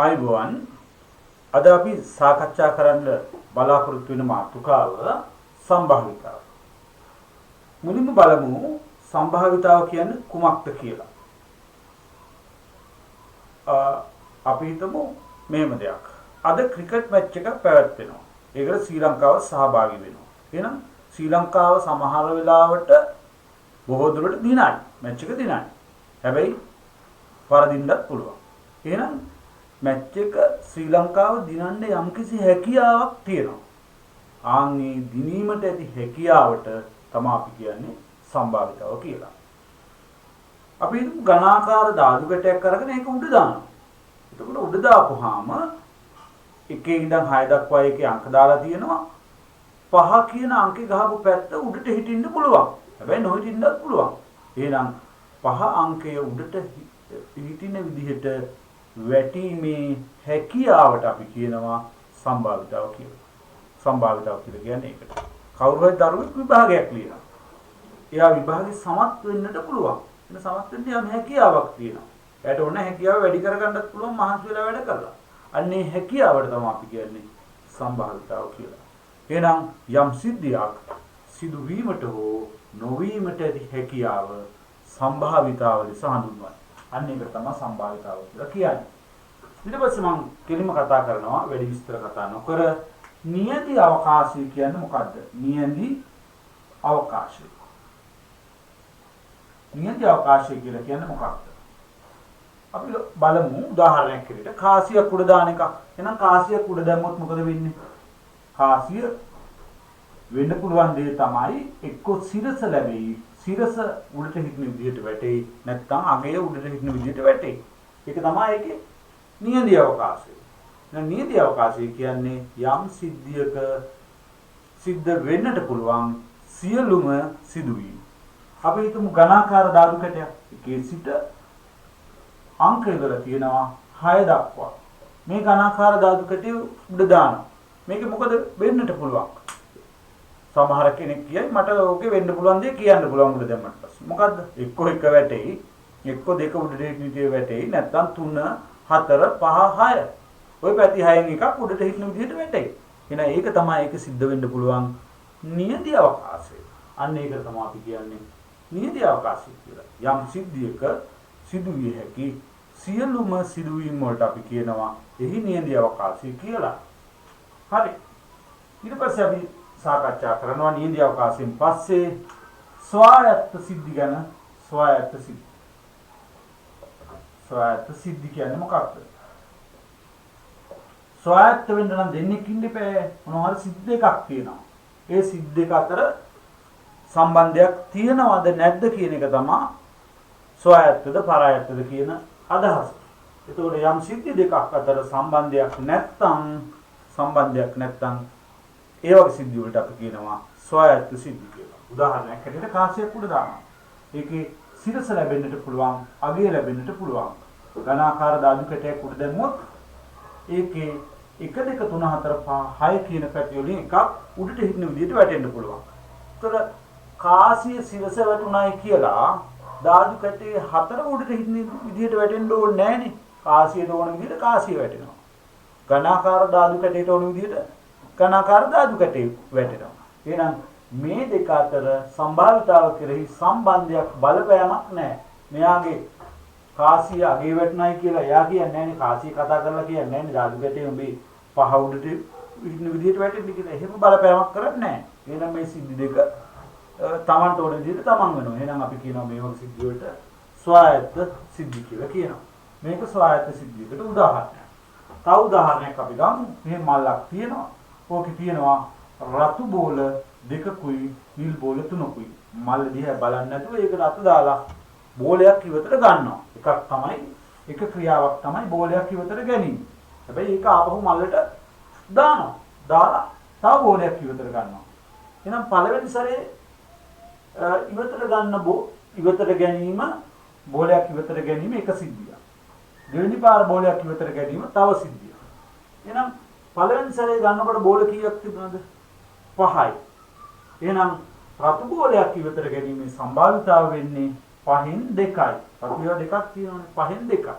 ආයුබෝවන් අද අපි සාකච්ඡා කරන්න බලාපොරොත්තු වෙන මාතෘකාව සම්භාවිතාව. මුලින්ම බලමු සම්භාවිතාව කියන්නේ කුමක්ද කියලා. අපි හිතමු මෙහෙම දෙයක්. අද ක්‍රිකට් මැච් එකක් පැවැත්වෙනවා. ඒකට ශ්‍රී ලංකාව සහභාගී වෙනවා. එහෙනම් ශ්‍රී ලංකාව සමහර වෙලාවට බොහෝ දුරට දිනයි. මැච් එක දිනයි. හැබැයි වරදින්නත් පුළුවන්. එහෙනම් මැච් එක ශ්‍රී ලංකාව දිනන්න යම්කිසි හැකියාවක් තියෙනවා. ආන්ගේ දිනීමට ඇති හැකියාවට තමයි අපි කියන්නේ සම්භාවිතාව කියලා. අපි ගණාකාර දාදු ගැටයක් අරගෙන ඒක උඩ දානවා. එතකොට උඩ දාපුවාම 1 ඉඳන් 6 දක්වා ඒකේ අංක දාලා තියෙනවා. 5 කියන අංකේ ගහපු පැත්ත උඩට හිටින්න පුළුවන්. හැබැයි නොහිටින්නත් පුළුවන්. එහෙනම් 5 අංකය උඩට හිටින විදිහට වැටීමේ හැකියාවට අපි කියනවා සම්භාවිතාව කියලා. සම්භාවිතාව කියලා කියන්නේ ඒකට. කවුරු හරි දරුවෙක් විභාගයක් ලියනවා. එයා විභාගේ සමත් වෙන්නට පුළුවන්. එන සමත් වෙන්න යම් හැකියාවක් තියෙනවා. එයාට ඕන හැකියාව වැඩි කරගන්නත් පුළුවන් මහන්සි වෙලා වැඩ කරලා. අන්නේ හැකියාවට තමයි අපි කියන්නේ සම්භාවිතාව කියලා. එහෙනම් යම් සිද්ධියක් සිදු වීමට හෝ නොවීමට ඇති හැකියාව සම්භාවිතාව ලෙස හඳුන්වනවා. අන්න ඒක තමයි සම්භාවිතාව කියලා කියන්නේ. ඊට පස්සේ මම කෙලින්ම කතා කරනවා වැඩි විස්තර කතා නොකර නියති අවකාශය කියන්නේ මොකද්ද? නියති අවකාශය. නියති අවකාශය කියලා කියන්නේ මොකක්ද? අපි බලමු උදාහරණයක් විදිහට කාසියක් උඩ දාන එකක්. එහෙනම් කාසියක් උඩ දැම්මොත් මොකද වෙන්නේ? කාසිය වෙන්න පුළුවන් දේ තමයි එක්ක සිරස ලැබෙයි. සිරස උඩට හිටින විදිහට වැටෙයි. නැත්නම් අගය උඩට හිටින විදිහට වැටෙයි. ඒක තමයි ඒකේ නියති අවකාශය. දැන් නියති අවකාශය කියන්නේ යම් සිද්ධියක සිද්ධ වෙන්නට පුළුවන් සියලුම සිදුවීම්. අපි හිතමු ඝනාකාර ධාතු කැටයක්. එකේ සිට අංක ඉවර තියෙනවා 6 දක්වා. මේ ඝනාකාර ධාතු කැටය උඩ දානවා. මේක මොකද වෙන්නට පුළුවන්? සමහර කෙනෙක් කියයි මට ඕකේ වෙන්න පුළුවන් දේ කියන්න පුළුවන් උඩ දැම්මට පස්සේ. මොකද්ද? එක්ක එක වැටෙයි, එක්ක දෙක උඩට හිටින වැටෙයි, නැත්නම් 3 4 5 6. ඔය පැති 6න් එකක් උඩට හිටින විදිහට වැටෙයි. එහෙනම් ඒක තමයි ඒක සිද්ධ වෙන්න පුළුවන් නියති අවකාශය. අන්න ඒක තමයි අපි කියන්නේ නියති අවකාශය කියලා. යම් සිද්ධියක සිදුවිය හැකි සියලුම සිදුවීම් වලට අපි කියනවා එහි නියති අවකාශය කියලා. හරි. ඊට පස්සේ අපි සාකච්ඡා කරනවා නියති අවකාශයෙන් පස්සේ ස්වායත්ත සිද්ධි ගැන. ස්වායත්ත සිද්ධි. ස්වායත්ත සිද්ධි කියන්නේ මොකක්ද? ස්වායත්ත වෙන්න නම් දෙන්නෙක් ඉන්න බෑ. මොනවා හරි සිද්ධ එකක් තියෙනවා. ඒ සිද්ධ දෙක අතර සම්බන්ධයක් තියෙනවද නැද්ද කියන එක තමයි ස්වායත්තද පරායත්තද කියන අදහස. එතකොට යම් සිද්ධි දෙකක් අතර සම්බන්ධයක් නැත්නම් ඒ වගේ සිද්ධි වලට අපි කියනවා ස්වායත්ත සිද්ධි කියලා. උදාහරණයක් හැටියට කාසියක් උඩ දානවා. ඒකේ සිරස ලැබෙන්නට පුළුවන්, අගය ලැබෙන්නට පුළුවන්. ඝනාකාර ධාතු කැටයක් උඩ දැම්මොත් ඒකේ 1 2 3 4 5 6 කියන පැති වලින් එකක් උඩට හිටින විදිහට වැටෙන්න පුළුවන්. ඒතර කාසිය සිරස වැටුණයි කියලා ධාතු කැටේ 4 උඩට හිටින විදිහට වැටෙන්න ඕනේ නැහනේ. කාසියට ඕන විදිහට කාසිය වැටෙනවා. ඝනාකාර ධාතු කැටේට ඕන විදිහට ඝනාකාර ධාතු කැටේ වැටෙනවා. එහෙනම් මේ දෙක අතර සම්භාවිතාව කෙරෙහි සම්බන්ධයක් බලපෑමක් නැහැ. මෙයාගේ කාසිය අගේ වැටුණයි කියලා එයා කියන්නේ නැහැනේ. කාසිය කතා කරලා කියන්නේ නැහැනේ ධාතු කැටේ උඹේ පහ උඩට ඉන්න විදිහට වැටෙන්නේ කියලා. එහෙම බලපෑමක් කරන්නේ නැහැ. එහෙනම් මේ සිද්ධි දෙක තමන්ට ඕන විදිහට තමන් වෙනවා. එහෙනම් අපි කියනවා මේ වගේ සිද්ධි වලට ස්වායත්ත සිද්ධි කියලා කියනවා. මේක ස්වායත්ත සිද්ධියකට උදාහරණයක්. තව උදාහරණයක් අපි ගමු. මේ මල්ලක් තියෙනවා. ඕකේ තියෙනවා රතු බෝල දෙකකුයි නිල් බෝල තුනකුයි. මල් දිහා බලන්නේ නැතුව ඒකට අත දාලා බෝලයක් ඉවතට ගන්නවා. එකක් තමයි එක ක්‍රියාවක් තමයි බෝලයක් ඉවතට ගැනීම. හැබැයි ඒක ආපහු මල්ලට දානවා. දාලා තව බෝලයක් ඉවතට ගන්නවා. එහෙනම් පළවෙනි සැරේ ඉවතට ගැනීම බෝලයක් ඉවතට ගැනීම එක සිද්ධියක්. දෙවෙනි පාර බෝලයක් ඉවතට ගැනීම තව සිද්ධියක්. එහෙනම් පළවෙනි සැරේ ගන්නකොට බෝල කීයක් තිබුණාද? 5යි. එහෙනම් රතු බෝලයක් ඉවතට ගැනීමේ සම්භාවිතාව වෙන්නේ 5න් 2යි. රතු ඒවා දෙකක් තියෙනවානේ 5න් 2යි.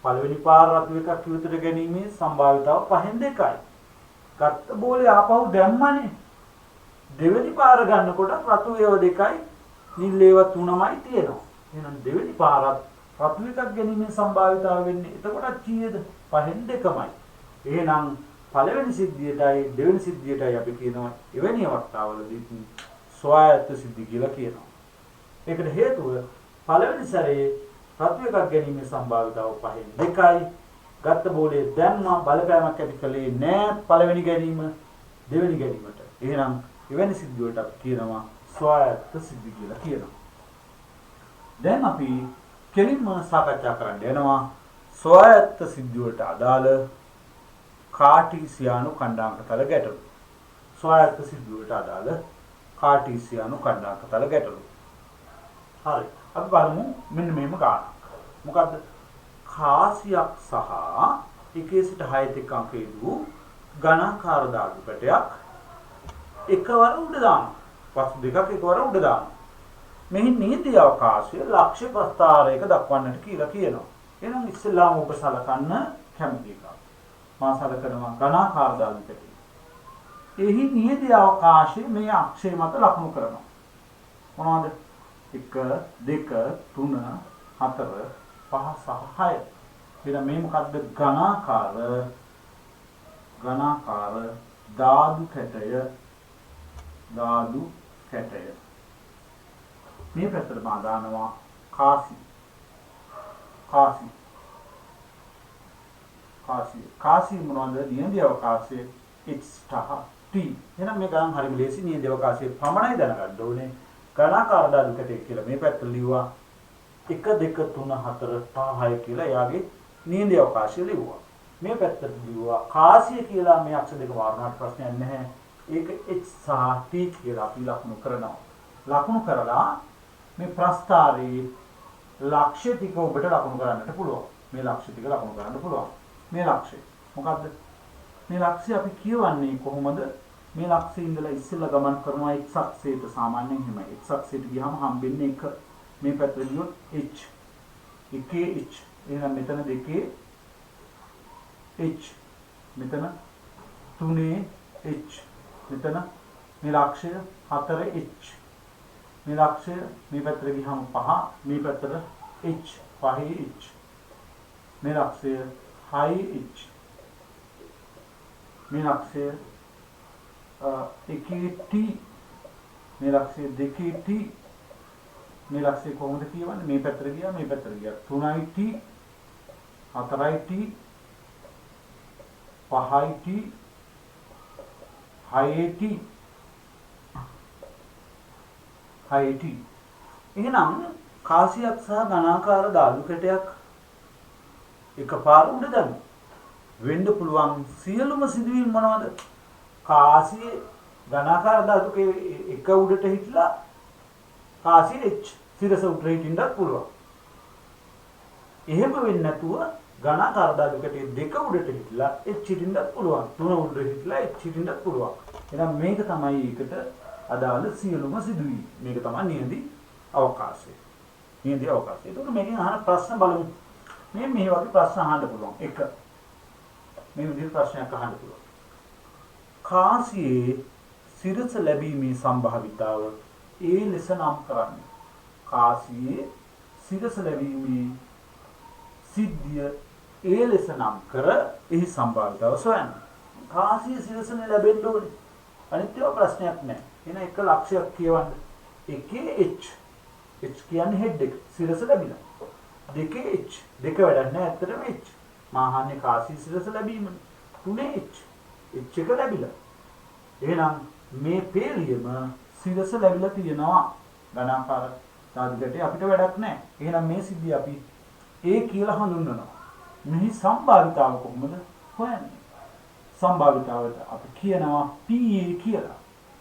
පළවෙනි පාර රතු එකක් ඉවතට ගැනීමේ සම්භාවිතාව 5න් 2යි. ගත්ත බෝලේ ආපහු දැම්මනේ. දෙවෙනි පාර ගන්නකොට රතු ඒව 2යි නිල් ඒව 3මයි තියෙනවා. එහෙනම් දෙවෙනි පාරත් රතු එකක් ගැනීමේ සම්භාවිතාව වෙන්නේ එතකොට කීයද? 5න් 2මයි. එහෙනම් පළවෙනි සිද්ධියටයි දෙවෙනි සිද්ධියටයි අපි කියනවා එවැනි අවස්ථාවලදී ස්වායත්ත සිද්ධි කියලා කියනවා. ඒකට හේතුව පළවෙනි සැරේ රතු එකක් ගැනීමේ සම්භාවිතාව 5න් 2යි. ගත්ත බෝලේ දැම්මා බලපෑමක් ඇති කළේ නෑ පළවෙනි ගැනීම දෙවෙනි ගැනීමට. එහෙනම් එවැනි සිද්ධි වලට අපි කියනවා ස්වායත්ත සිද්ධි කියලා කියනවා. දැන් අපි කෙලින්ම සාකච්ඡා කරන්න යනවා ස්වායත්ත සිද්ධි වලට අදාළ කාටීසියානු කණ්ඩායමතල ගැටලු. ස්වායත්ත සිද්ධි වලට අදාළ කාටීසියානු කණ්ඩායමතල ගැටලු. හරි. අපි බලමු මෙන්න මේම ගානක්. මොකද්ද? කාසියක් සහ 1 සිට 6 තෙක් අංකයේදී ඝනාකාර ධාතු පැටයක් එකවර උඩ දානවා. වස්තු දෙකක් එකවර උඩ දානවා. මෙහි නීති අවකාශය ලක්ෂ්‍ය ප්‍රස්ථාරයක දක්වන්නට කියලා කියනවා. එහෙනම් ඉස්සෙල්ලාම ඔබ සලකන්න කැමති එක. මා සලකනවා ඝනාකාර ධාතු පැටය. එහි නීති අවකාශය මේ අක්ෂය මත ලකුණු කරනවා. මොනවද? 1 2 3 4 5 සහ 6. එහෙනම් මේ මොකද්ද? ඝනාකාර ධාතු කැටය. මේ පැත්තට මා දානවා කාසි. මොනවද? නියඳ අවකාශයේ h t. එහෙනම් මේ ගණන් හරිම ලේසි. නියඳ අවකාශයේ පමණයි දැනගන්න ඕනේ. ඝනාකාර ධාතු කැටය කියලා මේ පැත්තට ලිව්වා. 1 2 3 4 5 6 කියලා එයාගේ නියඳ අවකාශය ලිව්වා. මේ පැත්තට ලිව්වා කාසිය කියලා මේ අක්ෂර දෙක වර්ණනාට ප්‍රශ්නයක් නැහැ. ඒක h සහ t කියලා අපි ලකුණු කරනවා. ලකුණු කරලා මේ ප්‍රස්ථාරයේ ලක්ෂ්‍ය ටික ඔබට ලකුණු කරන්නට පුළුවන්. මේ ලක්ෂ්‍ය ටික ලකුණු කරන්න පුළුවන්. මේ ලක්ෂ්‍ය මොකද්ද? මේ ලක්ෂ්‍ය අපි කියවන්නේ කොහොමද? මේ ලක්ෂ්‍යයේ ඉඳලා ඉස්සෙල්ලා ගමන් කරනවා x අක්ෂයට සාමාන්‍යයෙන් එහෙමයි. x අක්ෂයට ගියාම හම්බෙන්නේ 1. මේ පැත්තට ගියොත් h. එකේ h. එහෙනම් මෙතන දෙකේ h. මෙතන තුනේ h. මෙතන මේ ලක්ෂය 4h. මේ ලක්ෂය මේ පැත්තට ගියාම 5. මේ පැත්තට h 5h. මේ ලක්ෂය 6h. මේ ලක්ෂය එකේ t. මේ ලක්ෂය දෙකේ t. මේ ලක්ෂය කොහොමද කියවන්නේ? මේ පැත්තට ගියා මේ පැත්තට ගියා 3යි t 4යි t 5යි t 6යි t 6යි t. එහෙනම් කාසියක් සහ ඝනාකාර ධාතු කැටයක් එකපාර උඩ දාමු. වෙන්න පුළුවන් සියලුම සිදුවීම් මොනවද? කාසියේ ඝනාකාර ධාතු එක උඩට හිටලා කාසිය h සිරස උඩට හිටින්නත් පුළුවන්. එහෙම වෙන්නේ නැතුව ඝනාකාර ධාතු කැටේ දෙක උඩට හිටලා h හිටින්නත් පුළුවන්. තුන උඩට හිටලා h හිටින්නත් පුළුවන්. එහෙනම් මේක තමයි ඒකට අදාළ සියලුම සිදුවීම්. මේක තමයි නියඳි අවකාශය. නියඳි අවකාශය. එතකොට මේකෙන් අහන ප්‍රශ්න බලමු. මේ වගේ ප්‍රශ්න අහන්න පුළුවන්. 1. මේ විදිහට ප්‍රශ්නයක් අහන්න පුළුවන්. කාසියේ සිරස ලැබීමේ සම්භාවිතාව ලෙස නම් කරන්නේ. කාසියේ සිරස ලැබීමේ සිද්ධිය ලෙස නම් කර එහි සම්භාවිතාව සොයන්න. කාසියේ සිරසනේ ලැබෙන්න ඕනේ. අනිත් ඒවා ප්‍රශ්නයක් නැහැ. එන එක ලක්ෂයක් කියවන්න. එකේ h. h කියන්නේ හෙඩ් එක. සිරස ලැබිලා. දෙකේ h. දෙක වැඩක් නැහැ. ඇත්තටම h. මාහන්නේ කාසියේ සිරස ලැබීමනේ. තුනේ h. h එක ලැබිලා. එහෙනම් මේ පේලියම සිරස ලැබිලා තියෙනවා. ඝනාකාර ධාතු කැටේ අපිට වැඩක් නැහැ. එහෙනම් මේ සිද්ධිය අපි A කියලා හඳුන්වනවා. මෙහි සම්භාවිතාව කොහොමද හොයන්නේ? සම්භාවිතාවට අපි කියනවා PA කියලා.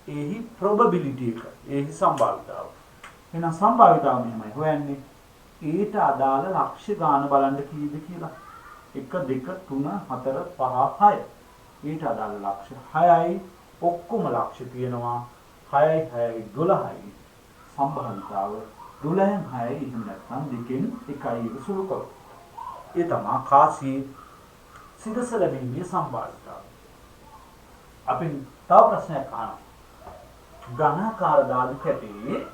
එහි probability එක. එහි සම්භාවිතාව. එහෙනම් සම්භාවිතාව මෙහෙමයි හොයන්නේ. ඒට අදාළ ලක්ෂ්‍ය ගාන බලන්න කීයද කියලා. 1 2 3 4 5 6. ඊට අදාළ ලක්ෂ්‍ය 6යි. ඔක්කොම ලක්ෂ්‍ය තියෙනවා 6යි 6යි 12යි. සම්භාවිතාව 12න් 6යි එහෙම නැත්නම් දෙකෙන් එකයි එක සුළු කරමු. ඒ තමයි කාසියේ සිරස ලැබීමේ සම්භාවිතාවය. අපි තව ප්‍රශ්නයක් අහනවා. ඝනාකාර ධාතු කැටේ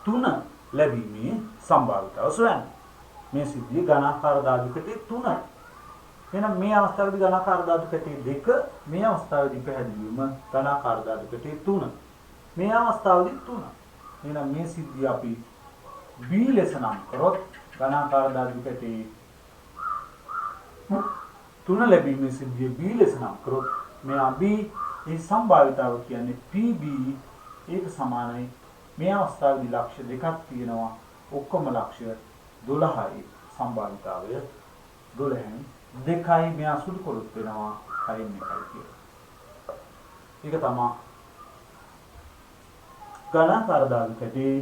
3 ලැබීමේ සම්භාවිතාව සොයන්න. මේ සිද්ධිය ඝනාකාර ධාතු කැටේ 3. එහෙනම් මේ අවස්ථාවේදී ඝනාකාර ධාතු කැටේ 2, මේ අවස්ථාවේදී පැහැදිලිවම ඝනාකාර ධාතු කැටේ 3. මේ අවස්ථාවේදී 3. එහෙනම් මේ සිද්ධිය අපි B ලෙස නම් කරොත් ඝනාකාර ධාතු කැටේ 3 ලැබීමේ සිද්ධිය B ලෙස නම් කරොත් මෙයා B ඒ සම්භාවිතාව කියන්නේ PB ඒක සමානයි මේ අවස්ථාවේදී ලක්ෂ්‍ය දෙකක් තියෙනවා ඔක්කොම ලක්ෂ්‍ය 12යි සම්භාවිතාවය 12න් 2යි මෙයා සුළු කොලොත් වෙනවා 6න් 1යි කියලා. ඒක තමයි ඝනාකාර ධාතු කැටේ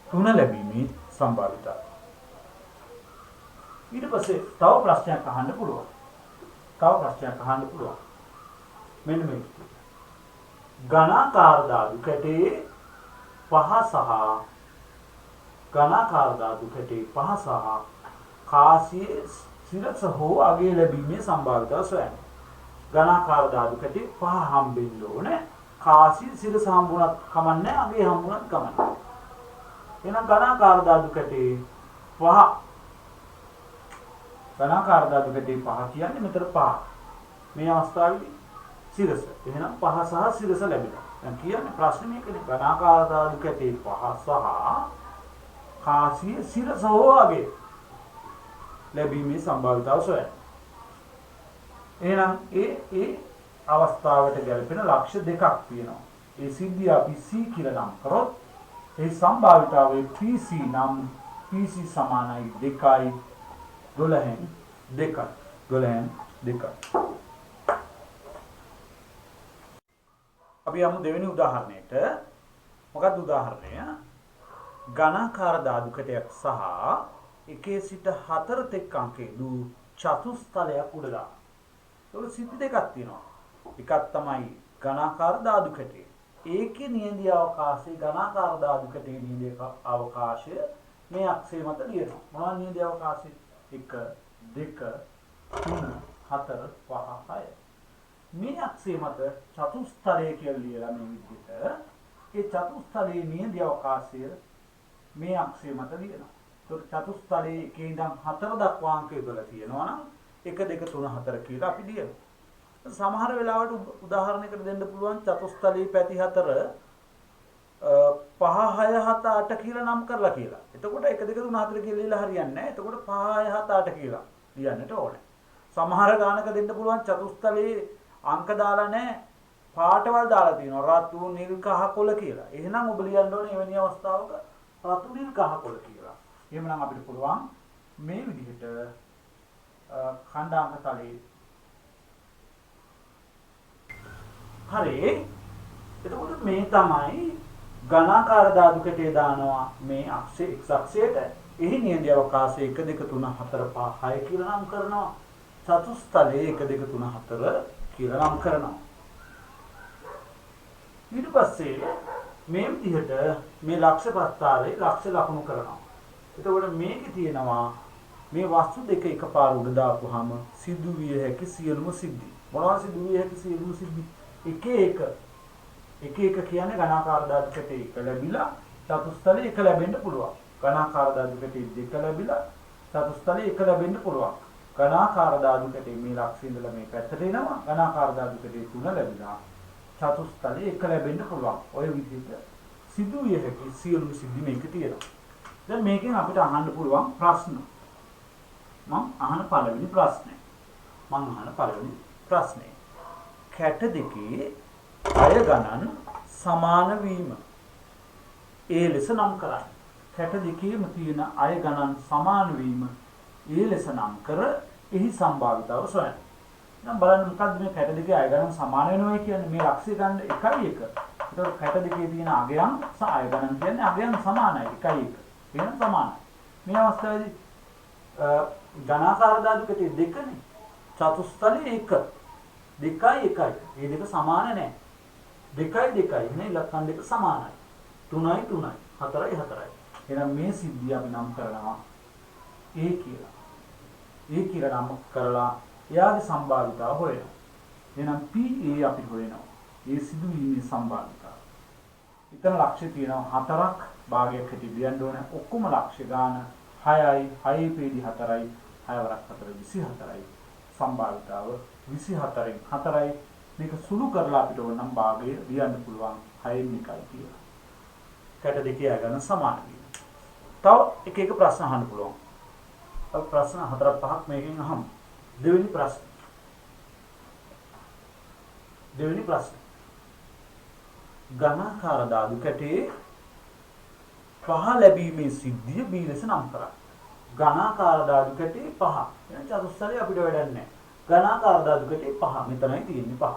3 ලැබීමේ සම්භාවිතාව. ඊට පස්සේ තව ප්‍රශ්නයක් අහන්න පුළුවන්. මෙන්න මේක. ඝනාකාර ධාතු කැටේ 5 සහ කාසියේ සිරස හෝ අගය ලැබීමේ සම්භාවිතාව සොයන්න. ඝනාකාර ධාතු කැටේ 5 හම්බෙන්න ඕනේ. කාසියේ සිරස හම්බුණත් කමන්නේ අගය හම්බුණත් කමන්නේ. එහෙනම් ඝනාකාර ධාතු කැටේ 5 කියන්නේ මෙතන 5. මේ අවස්ථාවේදී සිරස. එහෙනම් 5 සහ සිරස ලැබෙනවා. දැන් කියන්නේ ප්‍රශ්නේ මේකනේ. ඝනාකාර ධාතු කැටේ 5 සහ කාසියේ සිරස හෝ අගය ලැබීමේ සම්භාවිතාව සොයන්න. එහෙනම් ඒ අවස්ථාවට ගැලපෙන ලක්ෂ්‍ය දෙකක් තියෙනවා. ඒ සිද්ධිය අපි C කියලා නම් කරොත් ඒ සම්භාවිතාවයේ PC නම් PC සමානයි 2යි 12න් 2. අපි යමු දෙවෙනි උදාහරණයට. මොකක්ද උදාහරණය? ඝනාකාර ධාතු කැටයක් සහ 1 සිට 4 තෙක් අංකයේ චතුස්තලයක් උඩ දාන. ඒක සිද්ධි දෙකක් තියෙනවා. එකක් තමයි ඝනාකාර ධාතු කැටය. ඒකේ නියඳිය අවකාශයේ ඝනාකාර ධාතු කැටයේ නියඳිය අවකාශය මේ අක්ෂය මත ලියනවා. මොනවා නියඳිය අවකාශය? 1 2 3 4 5 6. මේ අක්ෂය මත චතුස්තලය කියලා ලියලා මේ විදිහට ඒ චතුස්තලයේ නියඳිය අවකාශය මේ අක්ෂය මත ලියනවා. ඒක චතුස්තලයේ 1 ඉඳන් 4 දක්වා අංක යොදලා තියෙනවා නම් 1 2 3 4 කියලා අපි ලියනවා. සමහර වෙලාවට උදාහරණයකට දෙන්න පුළුවන් චතුස්තලයේ පැති 4 5 6 7 8 කියලා නම් කරලා කියලා. එතකොට 1 2 3 4 කියලා ලියලා හරියන්නේ නැහැ. එතකොට 5 6 7 8 කියලා ලියන්නට ඕනේ. සමහර ගානක දෙන්න පුළුවන් චතුස්තලයේ අංක දාලා නැහැ. පාටවල් දාලා තියෙනවා. රතු නිල් කහ කොළ කියලා. එහෙනම් ඔබ ලියන්න ඕනේ එවැනි අවස්ථාවක රතු නිල් කහ කොළ කියලා. එහෙමනම් අපිට පුළුවන් මේ විදිහට ඛණ්ඩාංක තලයේ හරි. එතකොට මේ තමයි ඝනාකාර ධාතු කැටේ දානවා මේ අක්ෂය x අක්ෂයට. එහි නියඳිය අවකාශය 1 2 3 4 5 6 කියලා නම් කරනවා. චතුස්තලයේ 1 2 3 4 කියලා නම් කරනවා. ඊට පස්සේ මේ විදිහට මේ ලක්ෂ්‍ය ප්‍රස්තාරයේ ලක්ෂ්‍ය ලකුණු කරනවා. එතකොට මේකේ තියෙනවා මේ වස්තු දෙක එකපාර උඩ දාපුවාම සිදුවිය හැකි සියලුම සිද්ධි. මොනවද සිදුවිය හැකි සියලුම සිද්ධි? එක එක කියන්නේ ඝනාකාර ධාතු කැටේ 1 ලැබිලා චතුස්තලයේ 1 ලැබෙන්න පුළුවන්. ඝනාකාර ධාතු කැටේ 2 ලැබිලා චතුස්තලයේ 1 ලැබෙන්න පුළුවන්. ඝනාකාර ධාතු කැටේ මේ ලක්ෂ්‍ය ඉඳලා මේ පැත්තට එනවා. ඝනාකාර ධාතු කැටේ 3 ලැබිලා චතුස්තලයේ 1 ලැබෙන්න පුළුවන්. ඔය විදිහට සිදුවිය හැකි සියලුම සිද්ධි මේකේ තියෙනවා. දැන් මේකෙන් අපිට අහන්න පුළුවන් ප්‍රශ්න. මම අහන පළවෙනි ප්‍රශ්නේ. කැට දෙකේ අය ගණන් සමාන වීම. ඒ ලෙස නම් කරන්න. කැට දෙකේම තියෙන අය ගණන් සමාන වීම ඒ ලෙස නම් කර එහි සම්භාවිතාව සොයන්න. දැන් බලන්න මොකද්ද මේ කැට දෙකේ අය ගණන් සමාන වෙනවා කියන්නේ මේ ලක්ෂ්‍ය ගන්න 1 1. ඒතකොට කැට දෙකේ තියෙන අගයන් අය ගණන් කියන්නේ අගයන් සමානයි 1 1. එහෙනම් සමානයි. මේ අවස්ථාවේදී ඝනාකාර ධාතු කැටේ 2නේ. චතුස්තලයේ 1 2යි 1යි. මේ දෙක සමාන නැහැ. 2යි 2යි නේ ඉලක්කම් දෙක සමානයි. 3යි 3යි 4යි 4යි. එහෙනම් මේ සිද්ධිය අපි නම් කරනවා A කියලා. ඒ කියලා නම් කරලා එයාගේ සම්භාවිතාව හොයනවා. එහෙනම් PA අපි හොයනවා. ඒ සිදුවීමේ සම්භාවිතාව. ඊතන ලක්ෂ්‍ය තියෙනවා 4ක් භාගයක් හැටි ලියන්න ඕනේ. ඔක්කොම ලක්ෂ්‍ය ගාන 6යි 6 පේදි 4යි 6 වරක් 4 24යි. සම්භාවිතාව 24න් 4යි. මේක සුළු කරලා අපිට ඕන නම් භාගය ලියන්න පුළුවන් 6න් 1යි කියලා. කැට දෙකේ අගන සමාන වෙනවා. තව එක ප්‍රශ්න අහන්න පුළුවන්. තව ප්‍රශ්න 4-5ක් මේකෙන් අහමු. දෙවෙනි ප්‍රශ්න. ඝනාකාර ධාතු කැටේ පහ ලැබීමේ සිද්ධිය B ලෙස නම් කරා. ඝනාකාර ධාතු කැටේ පහ. එහෙනම් චතුස්තරය අපිට වැඩක් නැහැ. ඝනාකාර ධාතු කැටේ පහ. මෙතනයි තියෙන්නේ පහ.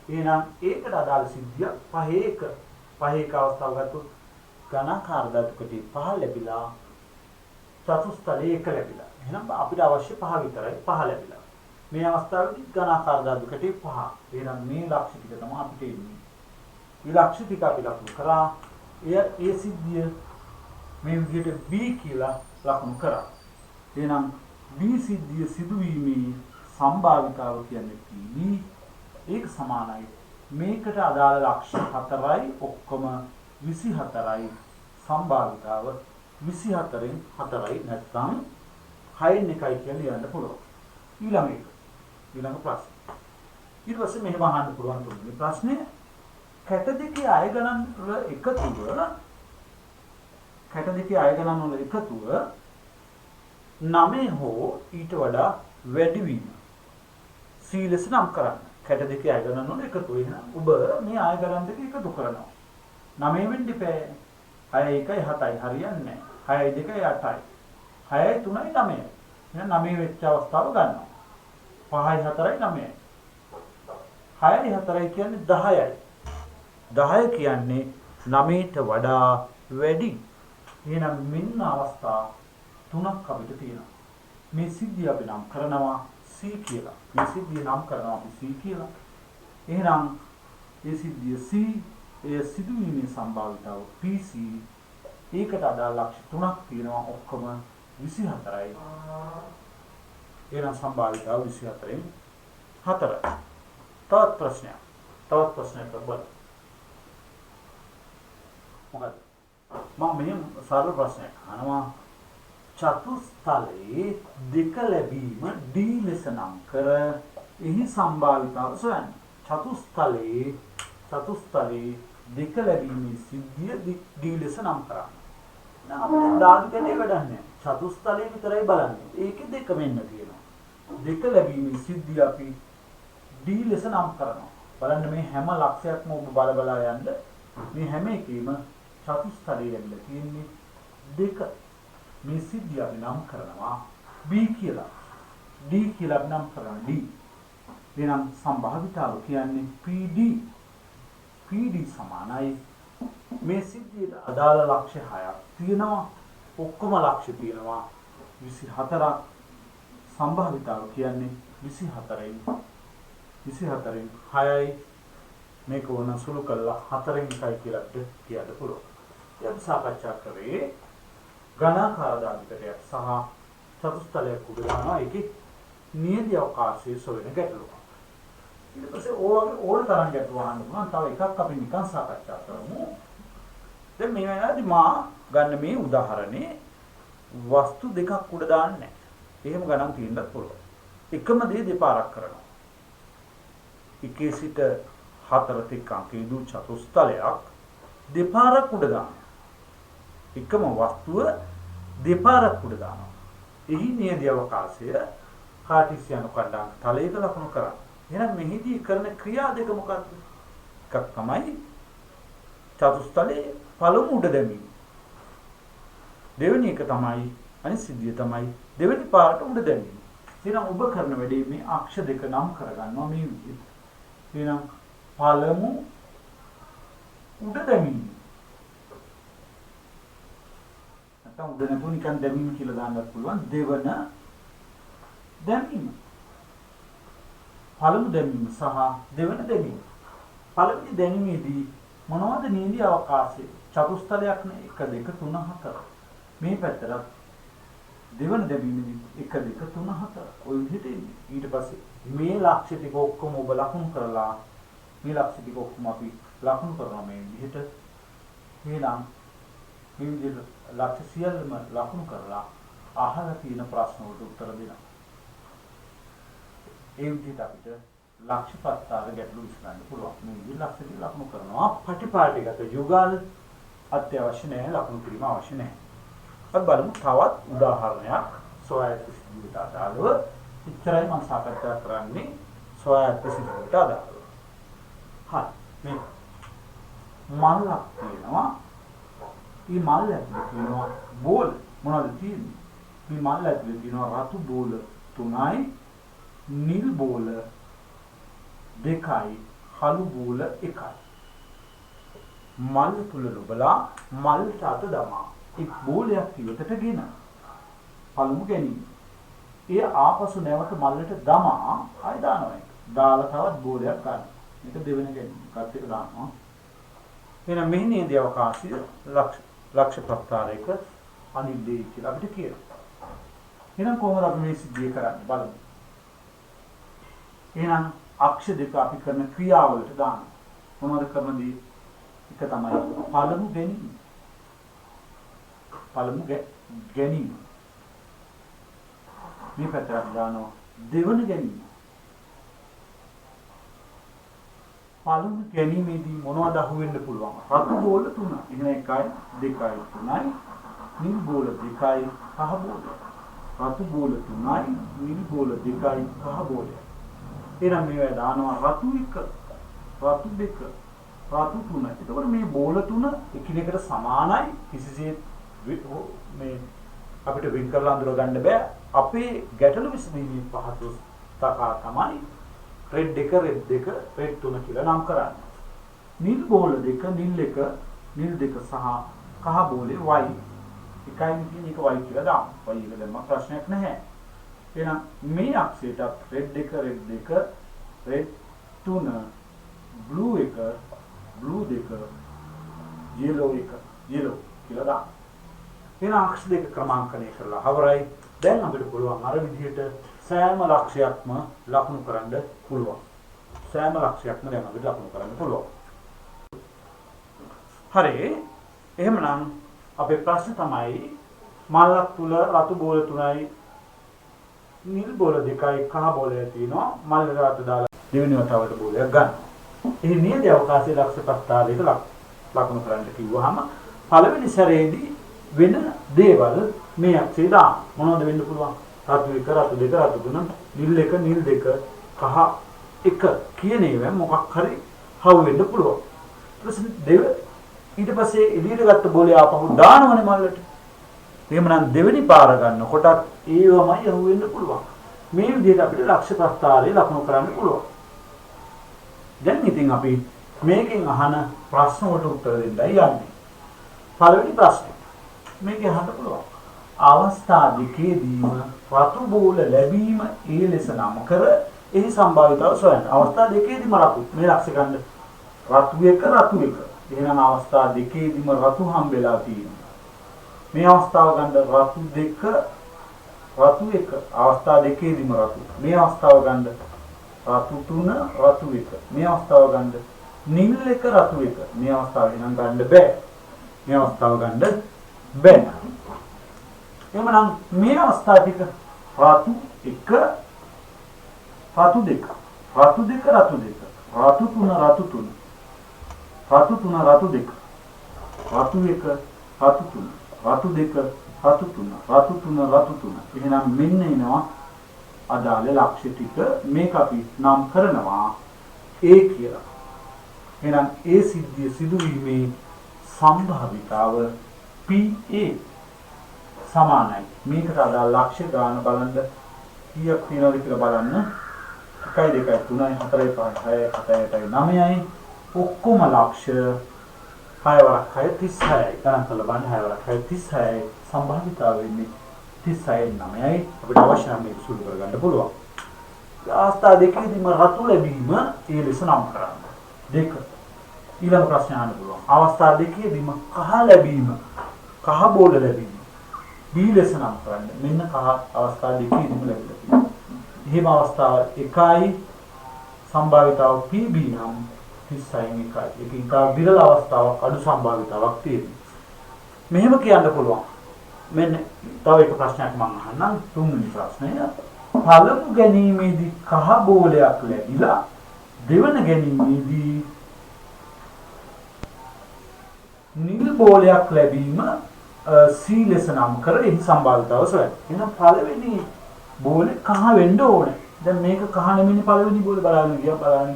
එහෙනම් ඒකට අදාළ සිද්ධිය පහේක අවස්ථාව ගත්තොත් ඝනාකාර ධාතු කැටේ පහ ලැබිලා චතුස්තරය 1 ලැබිලා. එහෙනම් අපිට අවශ්‍ය පහ විතරයි පහ ලැබිලා. මේ අවස්ථාවේදී ඝනාකාර ධාතු කැටේ පහ. එහෙනම් මේ ලක්ෂ්‍ය ටික තමයි අපිට එන්නේ. මේ ලක්ෂ්‍ය ටික අපි ලකුණු කරා. ඒ සිද්ධිය මේ විදිහට B කියලා ලකුණු කරා. එහෙනම් B සිද්ධිය සිදුවීමේ සම්භාවිතාව කියන්නේ PB. ඒක සමානයි මේකට අදාළ ලක්ෂ්‍ය 4යි ඔක්කොම 24යි. සම්භාවිතාව 24න් 4යි නැත්නම් 6න් 1යි කියලා ලියන්න පුළුවන්. ඊළඟ ප්‍රශ්න. ඊට පස්සේ මෙහෙම අහන්න පුළුවන් තුන්වෙනි ප්‍රශ්නේ කැට දෙකේ අය ගණන් වල එකතුව 9 හෝ ඊට වඩා වැඩි වීම C ලෙස නම් කරන්න. කැට දෙකේ අය ගණන් වල එකතුව. එහෙනම් ඔබ මේ අය ගණන් දෙක එකතු කරනවා. 9 වෙන්න ඉපෑ 6 1යි 7යි හරියන්නේ නැහැ. 6 2යි 8යි. 6යි 3යි 9යි. එහෙනම් 9 වෙච්ච අවස්ථාව ගන්නවා. 5යි 4යි 9යි. 6යි 4යි කියන්නේ 10යි. 10 කියන්නේ 9ට වඩා වැඩි. එහෙනම් මෙන්න අවස්ථා තුනක් අපිට තියෙනවා. මේ සිද්ධිය අපි නම් කරනවා C කියලා. මේ සිද්ධිය නම් කරනවා අපි C කියලා. එහෙනම් මේ සිද්ධිය C ඒ සිදුවීමේ සම්භාවිතාව PC. ඒකට අදාළ ලක්ෂ්‍ය තුනක් තියෙනවා ඔක්කොම 24යි. එහෙනම් සම්භාවිතාව 24න් 4යි. තවත් ප්‍රශ්නයක් බලන්න. මොකද මම මෙහෙම සරල ප්‍රශ්නයක් අහනවා. චතුස්තලයේ දෙක ලැබීම D ලෙස නම් කර එහි සම්භාවිතාව සොයන්න. චතුස්තලයේ දෙක ලැබීමේ සිද්ධිය D ලෙස නම් කරන්න. දැන් අපිට ධාතු කැටේ වැඩක් නැහැ. චතුස්තලයේ විතරයි බලන්නේ. ඒකේ දෙක මෙන්න තියෙනවා. දෙක ලැබීමේ සිද්ධිය අපි D ලෙස නම් කරනවා. බලන්න මේ හැම ලක්ෂයක්ම ඔබ බලා යන්න. මේ හැම එකෙම චතුස්තලයේ ලැබිලා තියෙන්නේ දෙක. මේ සිද්ධිය අපි නම් කරනවා B කියලා. D කියලා අපි නම් කරනවා D. එහෙනම් සම්භාවිතාව කියන්නේ PD. PD සමානයි මේ සිද්ධියට අදාළ ලක්ෂ්‍ය 6ක් තියෙනවා. ඔක්කොම ලක්ෂ්‍ය තියෙනවා 24ක්. සම්භාවිතාව කියන්නේ 24යි. 24න් 6යි. මේක වුණ සුළු කළා 4න් 1යි කියලා කියන්න පුළුවන්. අපි සාකච්ඡා කරේ ඝනාකාර ධාතු කැටයක් සහ චතුස්තලයක් උඩ දානවා. ඒකේ නියම අවකාශයේ සොයන ගැටලුවක්. ඊට පස්සේ ඕන තරම් ගැටලු අහන්න පුළුවන්. තව එකක් අපි නිකන් සාකච්ඡා කරමු. දැන් මේ වෙලාවේදී මා ගන්න මේ උදාහරණේ වස්තු දෙකක් උඩ දාන්නේ නැහැ. එහෙම ගණන් තියෙන්නත් පුළුවන්. එකම දේ දෙපාරක් කරනවා. එකේ සිට 4 තික අංකයේ දු චතුස්තලයක් දෙපාරක් උඩ දානවා. එකම වස්තුව දෙපාරක් උඩ දානවා. එහි නියම අවකාශය කාටිසියන කණ්ඩායම් තලයක ලකුණු කරා. එහෙනම් මෙහිදී කරන ක්‍රියා දෙක මොකක්ද? එකක් තමයි චතුස්තලයේ පළමු උඩ දැමීම. දෙවෙනි එක තමයි අනිත් සිද්ධිය තමයි දෙවෙනි පාරට උඩ දැමීම. එහෙනම් ඔබ කරන වැඩේ මේ අක්ෂ දෙක නම් කරගන්නවා මේ විදිහට. එහෙනම් පළමු උඩ දැමීම. නැත්නම් උඩ නැතුව නිකන් දැමීම කියලා දාන්නත් පුළුවන්. දෙවන දැමීම. පළමු දැමීම සහ දෙවන දැමීම. පළවෙනි දැමීමේදී මොනවද නියම අවකාශය? චතුස්තලයක් නේ 1 2 3 4. මේ පැත්තට දෙවන දැමීමේදී 1 2 3 4 ඔය විදිහට එන්නේ. ඊට පස්සේ මේ ලක්ෂ්‍ය ටික ඔක්කොම ඔබ ලකුණු කරලා මේ ලක්ෂ්‍ය ටික ඔක්කොම අපි ලකුණු කරනවා මේ විදිහට. එහෙනම් මේ විදිහට ලක්ෂ්‍ය සියල්ලම ලකුණු කරලා අහලා තියෙන ප්‍රශ්න වලට උත්තර දෙනවා. ඒ විදිහට අපිට ලක්ෂ්‍යපත්තාර ගැටලු විසඳන්න පුළුවන්. මේ විදිහට ලක්ෂ්‍ය ටික ලකුණු කරනවා. පටිපාටිගත යුගල් අත්‍යවශ්‍ය නැහැ, ලකුණු කිරීම අවශ්‍ය නැහැ. අපි බලමු තවත් උදාහරණයක් ස්වයං සිද්ධියට අදාළව. ඉතරයි මම සාකච්ඡා කරන්නේ ස්වයං සිද්ධියට අදාළව. හරි. මේ මල්ලක් තියෙනවා. මේ මල්ල ඇතුලේ තියෙනවා බෝල් මොනවද තියෙන්නේ? මේ මල්ල ඇතුලේ තියෙනවා රතු බෝල 3යි, නිල් බෝල 2යි, කළු බෝල 1යි. මල් තුල ලොබලා මල්ට අත දමා එක් බෝලයක් ඉවතට ගෙන පළමු ගැනීම. ඒ ආපසු නැවත මල්ලට දමා ආය දානවා. දාලා තවත් බෝලයක් ගන්න. මේක දෙවෙනි ගැනීම. එකත් එක දානවා. එහෙනම් මෙහිදී අවකාශය ලක්ෂ්‍ය ප්‍රත්‍යාරයක අනිද්දේ කියලා අපිට කියනවා. එහෙනම් කොහොමද අපි මේ සිද්ධිය කරන්නේ බලමු. එහෙනම් අක්ෂ දෙක අපි කරන ක්‍රියාවලට දානවා. මොනවද කරනදී? එක තමයි පළමු ගැනීම. පළමු ගැනීම. මේ පැත්තට දානවා දෙවන ගැනීම. පළමු ගැනීමේදී මොනවද අහුවෙන්න පුළුවන්? රතු බෝල 3. එහෙනම් 1යි 2යි 3යි, නිල් බෝල 2යි, කහ බෝල. රතු බෝල 3යි, නිල් බෝල 2යි, කහ බෝලය. එහෙනම් මේවා දානවා රතු 1, රතු 2, රතු 3. එතකොට මේ බෝල 3 එකිනෙකට සමානයි. කිසිසේත් මේ අපිට වෙන් කරලා අඳුර ගන්න බෑ. අපේ ගැටලු විසඳීමේ පහසු තකා තමයි රෙඩ් 2 රෙඩ් 2 රෙඩ් 3 කියලා නම් කරන්නේ. නිල් බෝල 2 නිල් 1 නිල් 2 සහ කහ බෝලේ y. එකයි කියන එක y කියලා දාමු. y එක දැම්ම ප්‍රශ්නයක් නැහැ. එහෙනම් මේ අක්ෂයට red 1 red 2 red 3 blue 1 blue 2 yellow 1 yellow කියලා දාමු. එහෙනම් අක්ෂ දෙක ක්‍රමාංකනය කරලා හවරයි. දැන් අපිට පුළුවන් අර විදිහට සෑම ලක්ෂයක්ම ලකුණු කරන්න පුළුවන්. සෑම ලක්ෂයක්ම දැන් අපිට ලකුණු කරන්න පුළුවන්. හරි. එහෙමනම් අපේ ප්‍රශ්න තමයි මල්ලක් තුල රතු බෝල 3යි, නිල් බෝල 2යි, කහ බෝලයක් තියෙනවා. මල් රතු දාලා දෙවෙනි වතාවට බෝලයක් ගන්න. ඒ නියත අවකාශයේ ලක්ෂ ප්‍රස්තාවයක ලකුණු කරන්න කිව්වහම පළවෙනි සැරේදී වෙන දේවල් මේ අක්ෂේ දාන්න. මොනවද වෙන්න පුළුවන්? රතු 1 රතු 2 රතු 3 නිල් 1 නිල් 2 කහ 1 කියන ඒවා මොකක් හරි හවු වෙන්න පුළුවන්. ඊට පස්සේ එළියට ගත්ත බෝලේ ආපහු දානවනේ මල්ලට. එහෙමනම් දෙවෙනි පාර ගන්නකොටත් ඒවමයි හවු වෙන්න පුළුවන්. මේ විදිහට අපිට ලක්ෂ්‍ය ප්‍රස්තාරයේ ලකුණු කරන්න පුළුවන්. දැන් ඉතින් අපි මේකෙන් අහන ප්‍රශ්න වලට උත්තර දෙන්නයි යන්නේ. පළවෙනි ප්‍රශ්නේ මේකේ අහන්න පුළුවන්. අවස්ථා දෙකේදීම රතු බෝල ලැබීම ඒ ලෙස නම් කර එහි සම්භාවිතාව සොයන්න. අවස්ථා දෙකේදීම රතු මේ ලක්ෂ්‍ය ගන්න රතු 1 රතු 1. එහෙනම් අවස්ථා දෙකේදීම රතු හම්බෙලා තියෙනවා. මේ අවස්ථාව ගන්න රතු 2 රතු 1. අවස්ථා දෙකේදීම රතු. මේ අවස්ථාව ගන්න රතු 3 රතු 1. මේ අවස්ථාව ගන්න නිල් 1 රතු 1. මේ අවස්ථාව එහෙනම් ගන්න බෑ. මේ අවස්ථාව ගන්න බෑ. එහෙනම් මේ අවස්ථාව ටික රතු 1 රතු 2 රතු 2 රතු 2 රතු 3 රතු 3 රතු 3 රතු 2 රතු 1 රතු 3 රතු 2 රතු 3 රතු 3 රතු 3. එහෙනම් මෙන්න එනවා අදාළ ලක්ෂ්‍ය ටික. මේක අපි නම් කරනවා A කියලා. එහෙනම් ඒ සිද්ධිය සිදුවීමේ සම්භාවිතාව PA සමානයි. මේකට අදාළ ලක්ෂ්‍ය ගාන බලන්න කීයක් තියෙනවද කියලා බලන්න. 1 2 3 4 5 6 7 8 9යි. ඔක්කොම ලක්ෂ්‍ය 6 වරක් 6 36යි. ගණන් කරලා බලන්න 6 වරක් 6 36යි. සම්භාවිතාව වෙන්නේ 36යි 9යි. අපිට අවශ්‍ය නම් මේක සුළු කරගන්න පුළුවන්. අවස්ථා දෙකේදීම රතු ලැබීම ඒ ලෙස නම් කරන්න. 2 ඊළඟ ප්‍රශ්න අහන්න පුළුවන්. අවස්ථා දෙකේදීම කහ ලැබීම කහ බෝල ලැබීම B ලෙස නම් කරන්න. මෙන්න කහ අවස්ථා දෙකේදීම ලැබිලා තියෙනවා. එහෙම අවස්ථාව එකයි සම්භාවිතාව PB නම් 30න් එකයි. ඒක ඉතා විරල අවස්ථාවක් අඩු සම්භාවිතාවක් තියෙනවා. මෙහෙම කියන්න පුළුවන්. මෙන්න තව එක ප්‍රශ්නයක් මම අහන්නම් තුන්වෙනි ප්‍රශ්නය. පළමු ගැනීමේදී කහ බෝලයක් ලැබිලා දෙවන ගැනීමේදී නිල් බෝලයක් ලැබීම C ලෙස නම් කර එහි සම්භාවිතාව සොයන්න. එහෙනම් පළවෙනි බෝලේ කහ වෙන්න ඕනේ. දැන් මේක කහ නෙමෙයි පළවෙනි බෝලේ බලන්න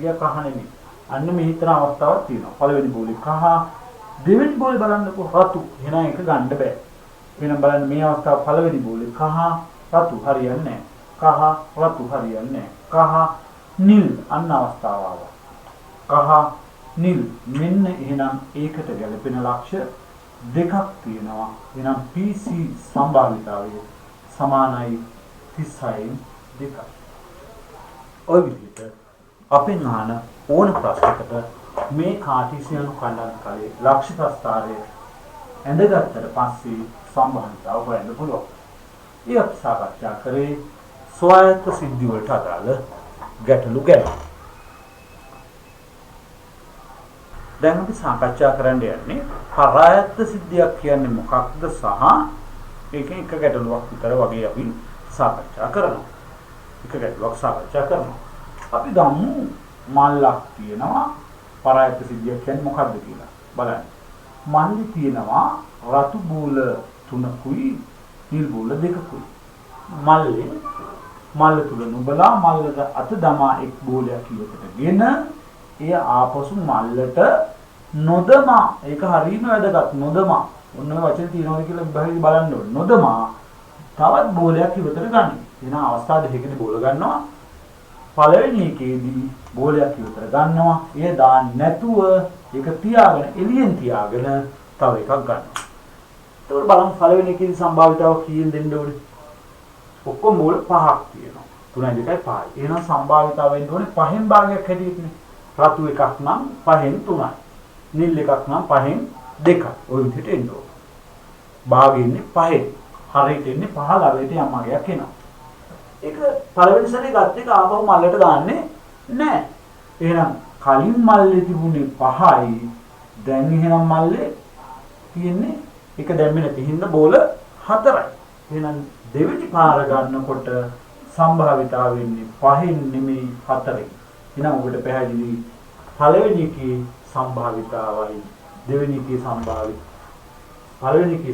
ගියා කහ නෙමෙයි. අන්න මේ හිතන අවස්ථාවක් තියෙනවා. පළවෙනි බෝලේ කහ දෙවෙනි බෝලේ බලන්නකො රතු. එහෙනම් ඒක ගන්න බෑ. එහෙනම් බලන්න මේ අවස්ථාව පළවෙනි බෝලේ කහ රතු හරියන්නේ නැහැ. කහ රතු හරියන්නේ නැහැ. කහ නිල් අන්න අවස්ථාව ආවා. කහ නිල් මෙන්න එහෙනම් ඒකට ගැලපෙන ලක්ෂ්‍ය දෙකක් තියෙනවා. එහෙනම් PC සම්භාවිතාවය සමානයි 36න් 2යි. ඔය විදිහට අපෙන් අහන ඕන ප්‍රශ්නයකට මේ කාටීසියන් කණ්ඩායම් කලේ ලක්ෂ්‍ය ප්‍රස්තාරය ඇඳගත්තට පස්සේ සම්භාවිතාව හොයන්න පුළුවන්. ඒ අපි සාකච්ඡා කරේ ස්වායත්ත සිද්ධි වලට අදාළ ගැටලු ගැන. දැන් අපි සාකච්ඡා කරන්න යන්නේ පරායත්ත සිද්ධියක් කියන්නේ මොකක්ද සහ ඒකෙන් එක ගැටලුවක් විතර වගේ අපි සාකච්ඡා කරනවා. එක ගැටලුවක් සාකච්ඡා කරනවා. අපි ගමු මල්ලක් තියෙනවා පරායත්ත සිද්ධියක් කියන්නේ මොකක්ද කියලා. බලන්න. මල්ලි තියෙනවා රතු බෝල 3කුයි නිල් බෝල 2කුයි. මල්ල තුල නුඹලා මල්ලට අත දමා එක් බෝලයක් ඉවතටගෙන එය ආපසු මල්ලට නොදමා ඒක හරියම වැදගත් නොදමා ඔන්න ඔය වචන තියෙනවද කියලා විභාගෙදි බලන්න ඕනේ නොදමා තවත් බෝලයක් ඉවතට ගන්න. එන අවස්ථා දෙකකදී බෝල ගන්නවා. පළවෙනි එකේදී බෝලයක් ඉවතට ගන්නවා. එය දාන්න නැතුව ඒක තියාගෙන එළියෙන් තියාගෙන තව එකක් ගන්නවා. ඒකට බලමු පළවෙනි එකේදී සම්භාවිතාව කීයෙන් දෙන්න ඕනේ? ඔක්කොම බෝල 5ක් තියෙනවා. 3යි 2යි 5යි. එහෙනම් සම්භාවිතාව වෙන්න ඕනේ 5න් භාගයක් හැටියටනේ. රතු එකක් නම් 5න් 3යි. නිල් එකක් නම් 5න් 2යි. ඔය විදිහට එන්න ඕනේ. භාගෙ ඉන්නේ 5න්. හරියට ඉන්නේ 5 ළවයට යම්මගයක් එනවා. ඒක පළවෙනි සැරේ ගත්ත එක ආපහු මල්ලට දාන්නේ නැහැ. එහෙනම් කලින් මල්ලේ තිබුණේ 5යි. දැන් එහෙනම් මල්ලේ තියෙන්නේ එක දැම්මේ නැති හින්දා බෝල 4යි. එහෙනම් දෙවෙනි පාර ගන්නකොට සම්භාවිතාව වෙන්නේ 5න් නෙමෙයි 4යි. එහෙනම් ඔබට පැහැදිලි පළවෙනි එකේ සම්භාවිතාවයි දෙවෙනි එකේ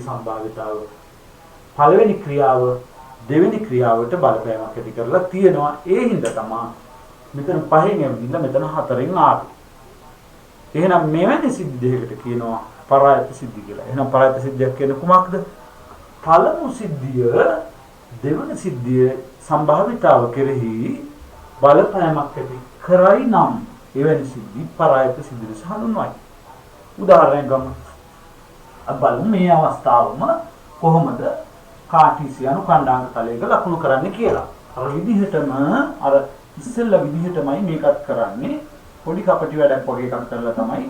සම්භාවිතාව පළවෙනි ක්‍රියාව දෙවෙනි ක්‍රියාවට බලපෑමක් ඇති කරලා තියෙනවා. ඒ හින්දා තමයි මෙතන 5න් ඇවිල්ලා මෙතන 4න් ආවේ. එහෙනම් මෙවැනි සිද්ධි දෙකකට කියනවා පරායත්ත සිද්ධි කියලා. එහෙනම් පරායත්ත සිද්ධියක් කියන්නේ කුමක්ද? පළමු සිද්ධිය දෙවන සිද්ධිය සම්භාවිතාව කෙරෙහි බලපෑමක් ඇති කරයි නම් එවැනි සිද්ධි පරායත්ත සිද්ධි ලෙස හඳුන්වයි. උදාහරණයක් ගමු. අපි බලමු මේ අවස්ථාවම කොහොමද කාටීසියන් කණ්ඩායම් තලයක ලකුණු කරන්නේ කියලා. අර විදිහටම අර ඉස්සෙල්ලා විදිහටමයි මේකත් කරන්නේ. පොඩි කපටි වැඩක් වගේ එකක් කරලා තමයි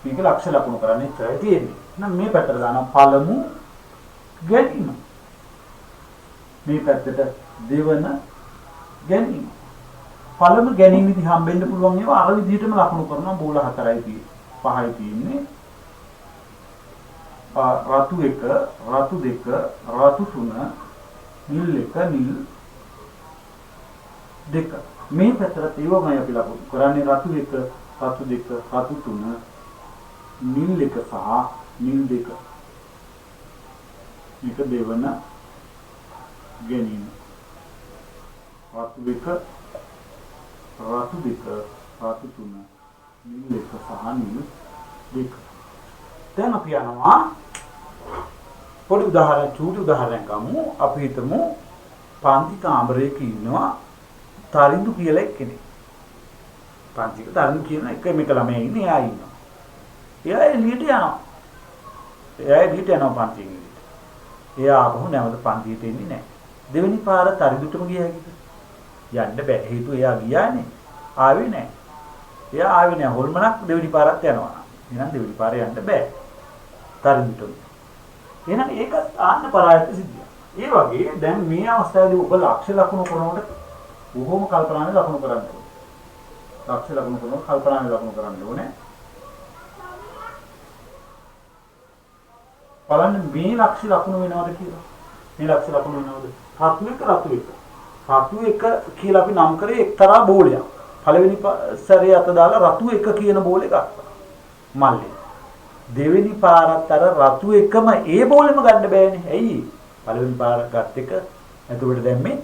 මේක ලක්ෂ්‍ය ලකුණු කරන්නේ ඉතරයි තියෙන්නේ. එහෙනම් මේ පැත්තට දානවා පළමු ගැනීම. මේ පැත්තට දෙවන ගැනීම. පළමු ගැනීමෙදි හම්බෙන්න පුළුවන් ඒවා අර විදිහටම ලකුණු කරනවා. බෝල 4යි තියෙන්නේ. 5යි තියෙන්නේ. රතු 1, රතු 2, රතු 3, නිල් 1, නිල් 2. මේ පැත්තට ඒවමයි අපි ලකුණු කරන්නේ රතු 1, රතු 2, රතු 3, නිල් 1 සහ නිල් 2. මේක දෙවන ගැනීම. රතු 1, රතු 2, රතු 3, නිල් 1 සහ නිල් 2. දැන් අපි යනවා පොඩි උදාහරණයක් ගමු. අපි හිතමු පන්ති කාමරයක ඉන්නවා තරිඳු කියලා කෙනෙක්. පන්තික තරිඳු කියන එකම එක ළමයා ඉන්නේ. එයා ඉන්නවා. එයා එළියට යනවා පන්තියෙන් එළියට. එයා ආපහු නැවත පන්තියට එන්නේ නැහැ. දෙවෙනි පාර තරිඳුටම ගියා හැකිද? යන්න බෑ. හේතුව එයා ගියානේ. ආවේ නැහැ. එයා ආවේ නැහැ. හොල්මනක් දෙවෙනි පාරත් යනවා. එහෙනම් දෙවෙනි පාරේ යන්න බෑ. තරිඳුටම. එහෙනම් ඒක ආන්න පරායත්ත සිද්ධියක්. ඒ වගේ දැන් මේ අවස්ථාවේදී ඔබ ලක්ෂ්‍ය ලකුණු කරනකොට බොහොම කල්පනාවෙන් ලකුණු කරන්න ඕනේ. ලක්ෂ්‍ය ලකුණු කරනකොට කල්පනාවෙන් ලකුණු කරන්න ඕනේ. බලන්න මේ ලක්ෂ්‍ය ලකුණු වෙනවද කියලා. මේ ලක්ෂ්‍ය ලකුණු වෙනවද? රතු එක කියලා අපි නම් කරේ එක්තරා බෝලයක්. පළවෙනි සැරේ අත දාලා රතු එක කියන බෝලේ ගත්තා. මල්ලේ. දෙවෙනි පාරත් අර රතු එකම ඒ බෝලෙම ගන්න බෑනේ. ඇයි? පළවෙනි පාර ගත් එක එතකොට දැම්මේ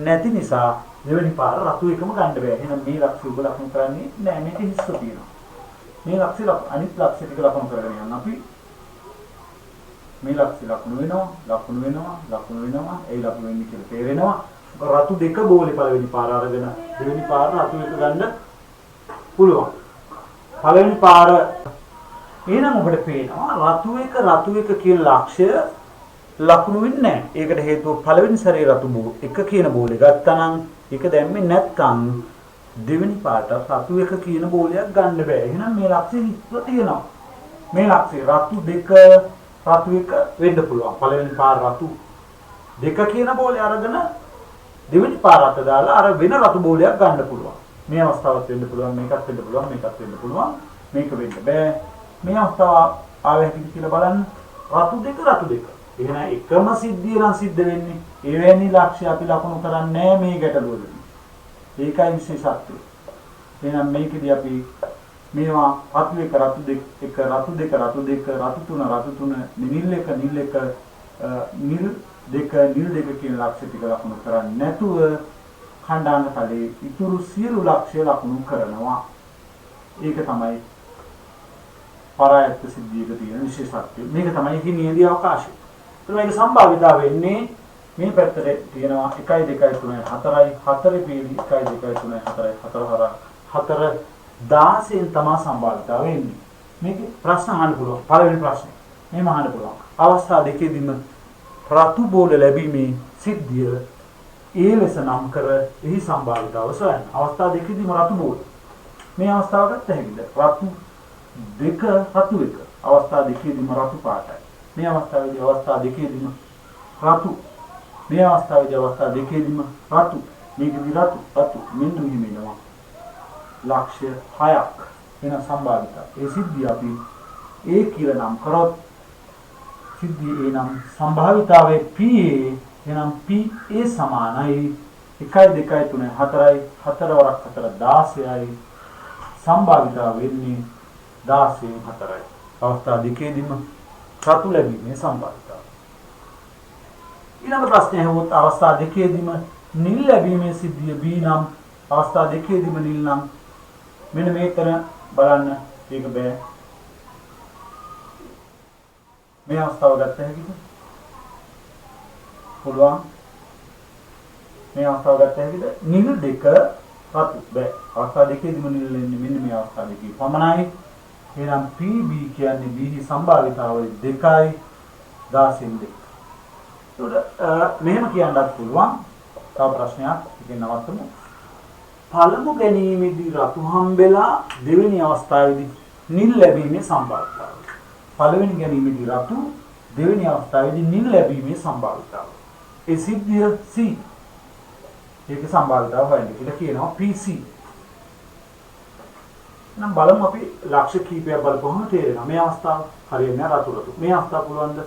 නැති නිසා දෙවෙනි පාර රතු එකම ගන්න බෑ. එහෙනම් මේ ලක්ෂ්‍ය ඔබ ලකුණු කරන්නේ නෑ. මේක හිස්ස තියෙනවා. මේ ලක්ෂ්‍ය අනිත් ලක්ෂ්‍ය ටික ලකුණු කරගෙන යන්න අපි මේ ලක්ෂ්‍ය ලකුණු වෙනවා. ඒ ලකුණු වෙන්නේ කියලා තේරෙනවා. රතු දෙක බෝලේ පළවෙනි පාර අරගෙන දෙවෙනි පාර රතු එක ගන්න පුළුවන්. පළවෙනි පාර එහෙනම් ඔබට පේනවා රතු එක කියන ලක්ෂ්‍ය ලකුණු වෙන්නේ නැහැ. ඒකට හේතුව පළවෙනි සැරේ රතු එක කියන බෝලේ ගත්තා නම් ඒක දැම්මේ නැත්නම් දෙවෙනි පාරට රතු එක කියන බෝලයක් ගන්න බෑ. එහෙනම් මේ ලක්ෂ්‍ය හිස්ව තියෙනවා. මේ ලක්ෂ්‍ය රතු දෙක රතු එක වෙන්න පුළුවන්. පළවෙනි පාර රතු දෙක කියන බෝලේ අරගෙන දෙවෙනි පාර අත දාලා අර වෙන රතු බෝලයක් ගන්න පුළුවන්. මේ අවස්ථාවත් වෙන්න පුළුවන්, මේකත් වෙන්න පුළුවන්, මේකත් වෙන්න පුළුවන්. මේක වෙන්න බෑ. මේ අවස්ථාව ආවේ හැටියට කියලා බලන්න. රතු දෙක. එහෙනම් එකම සිද්ධිය නම් සිද්ධ වෙන්නේ. එවැනි ලක්ෂ්‍ය අපි ලකුණු කරන්නේ මේ ගැටලුවේදී. ඒකයි විශේෂත්වය. එහෙනම් මේකෙදී අපි මේවා රතු එක රතු දෙක රතු තුන නිල් එක නිල් දෙක කියන ලක්ෂ්‍ය ටික ලකුණු කරන්නේ නැතුව ඛණ්ඩාංග තලයේ ඉතුරු සියලු ලක්ෂ්‍ය ලකුණු කරනවා. ඒක තමයි පරායත්ත සිද්ධියක තියෙන විශේෂත්වය. මේක තමයි හිමියේදී අවකාශය. ඒත් මේක සම්භාවිතාව වෙන්නේ මේ පැත්තට තියෙනවා 1 2 3 4යි 4 පීඩි 1 2 3 4යි 4 16න් තමයි සම්භාවිතාව වෙන්නේ. මේක ප්‍රශ්න අහන්න පුළුවන්. පළවෙනි ප්‍රශ්නේ. මේම අහන්න පුළුවන්. අවස්ථා දෙකේදීම රතු බෝල ලැබීමේ සිද්ධිය ඒ ලෙස නම් කර එහි සම්භාවිතාව සොයන්න. අවස්ථා දෙකේදීම රතු බෝල. මේ අවස්ථාව ගත්ත හැකිද? රතු දෙක රතු එක. අවස්ථා දෙකේදීම රතු පාටයි. මේ අවස්ථාවේදී අවස්ථා දෙකේදීම රතු. මේ අවස්ථාවේදී අවස්ථා දෙකේදීම රතු. මේකදී රතු මෙන්න මෙහෙම එනවා. ලක්ෂ්‍ය 6ක් වෙන සම්භාවිතාව. ඒ සිද්ධිය අපි ඒ කියලා නම් කරොත් සිද්ධිය ඒ නම් සම්භාවිතාවේ PA එනම් PA සමානයි 1 2 3 4යි 4 වරක් 4 16යි සම්භාවිතාව වෙන්නේ 16න් 4යි. අවස්ථා දෙකේදීම රතු ලැබීමේ සම්භාවිතාව. ඊළඟ ප්‍රශ්නය හවුත් අවස්ථා දෙකේදීම නිල් ලැබීමේ සිද්ධිය B නම් අවස්ථා දෙකේදීම නිල් නම් මෙන්න මේකන බලන්න ඒක බෑ. මේ අවස්ථාව ගත්ත හැකිද? පුළුවන්. මේ අවස්ථාව ගත්ත හැකිද? නිල් දෙක රතු බෑ. අවස්ථා දෙකේදීම නිල් වෙන්නේ මෙන්න මේ අවස්ථා දෙකේ පමණයි. එහෙනම් PB කියන්නේ B සම්භාවිතාවය 2යි 16න් 2. ඒකට මෙහෙම කියන්නත් පුළුවන්. තව ප්‍රශ්නයක් ඉතින් නවත්තමු. පළමු ගැනීමේදී රතු හම්බෙලා දෙවෙනි අවස්ථාවේදී නිල් ලැබීමේ සම්භාවිතාවය. පළවෙනි ගැනීමේදී රතු දෙවෙනි අවස්ථාවේදී නිල් ලැබීමේ සම්භාවිතාවය. ඒ සිද්ධිය C. ඒක සම්භාවිතාව හොයන්න කියලා කියනවා PC. නම් බලමු අපි ලක්ෂ්‍ය කීපයක් බලපුවම තේරෙනවා. මේ අවස්ථාව හරියන්නේ රතු. මේ අවස්ථාව පුළුවන්ද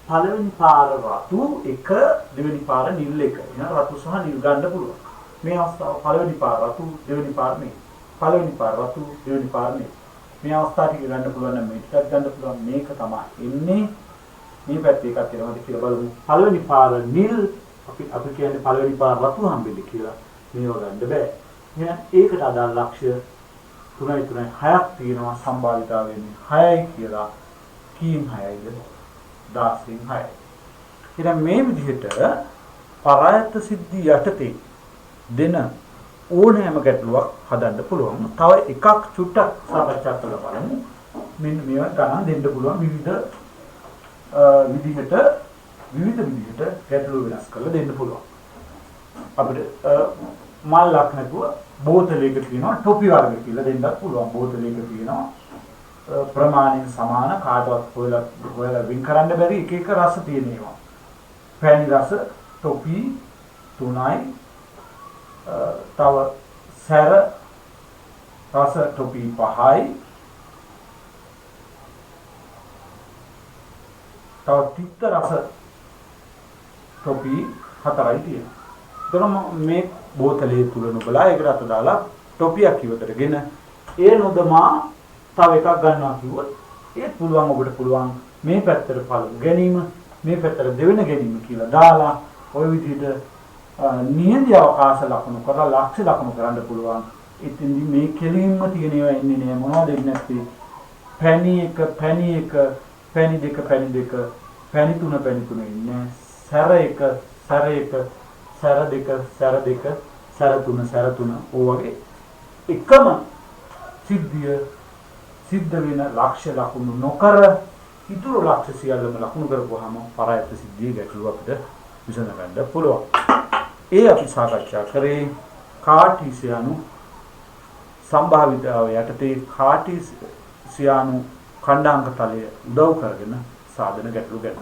පළවෙනි පාර රතු එක දෙවෙනි පාර නිල් එක. එහෙනම් රතු සහ නිල් ගන්න පුළුවන්. මේ අවස්ථාව පළවෙනි පාර රතු දෙවෙනි පාර නේ. පළවෙනි පාර රතු දෙවෙනි පාර නේ. මේ අවස්ථාව ටික ගන්න පුළුවන් නම් මේකත් ගන්න පුළුවන්. මේක තමයි එන්නේ. මේ පැත්තේ එකක් තියෙනවද කියලා බලමු. පළවෙනි පාර නිල් අපි කියන්නේ පළවෙනි පාර රතු හම්බෙන්නේ කියලා. මේව ගන්න බෑ. එහෙනම් ඒකට අදාළ ලක්ෂ්‍ය 3යි 6ක් තියෙනවා සම්භාවිතාව වෙන්නේ 6යි කියලා. කීම් 6යිද 16න් 6යි. එහෙනම් මේ විදිහට පරායත්ත සිද්ධි යටතේ දෙන ඕනෑම ගැටලුවක් හදන්න පුළුවන්. තව එකක් චුට්ටක් සාකච්ඡා කරලා බලමු. මෙන්න මේවා ගණන් දෙන්න පුළුවන් විවිධ විදිහට ගැටලු වෙනස් කරලා දෙන්න පුළුවන්. අපිට මල්ලක් නැතුව බෝතලයක තියෙනවා ටොපි වර්ග කියලා දෙන්නත් පුළුවන්. බෝතලයක තියෙනවා ප්‍රමාණයෙන් සමාන කාටවත් හොයලා වින් කරන්න බැරි එක එක රස තියෙන ඒවා. පැණි රස ටොපි 3යි. තව සැර රස ටොපි 5යි. තව තිත්ත රස ටොපි 4යි තියෙනවා. එතකොට මේ බෝතලේ තුල නුඹලා ඒකට අත දාලා ටොපියක් ඉවතරගෙන ඒ නොදමා තව එකක් ගන්නවා කිව්වොත් ඒත් පුළුවන් ඔබට පුළුවන් මේ පැත්තට පළමු ගැනීම මේ පැත්තට දෙවෙනි ගැනීම කියලා දාලා ওই විදිහට නියඳ අවකාශ ලකුණු කරලා ලක්ෂ්‍ය ලකුණු කරන්න පුළුවන්. ඉතින් මේ කෙලින්ම තියෙන ඒවා ඉන්නේ නෑ මොනවද ඉන්නේ නැත්තේ පැණි එක පැණි දෙක පැණි තුන ඉන්නේ සැර එක සැර දෙක සැර තුන ඕ වගේ එකම සිද්ධිය සිද්ධ වෙන ලක්ෂ්‍ය ලකුණු නොකර ඉතුරු ලක්ෂ්‍ය සියල්ලම ලකුණු කරපුවාම පරායත සිද්ධිය ගැටලුව අපිට විසඳගන්න පුළුවන්. ඒ අපි සාකච්ඡා කරේ කාටීසියානු සම්භාවිතාව යටතේ කාටීසියානු ඛණ්ඩාංක තලය උදව් කරගෙන සාධන ගැටලු ගැන.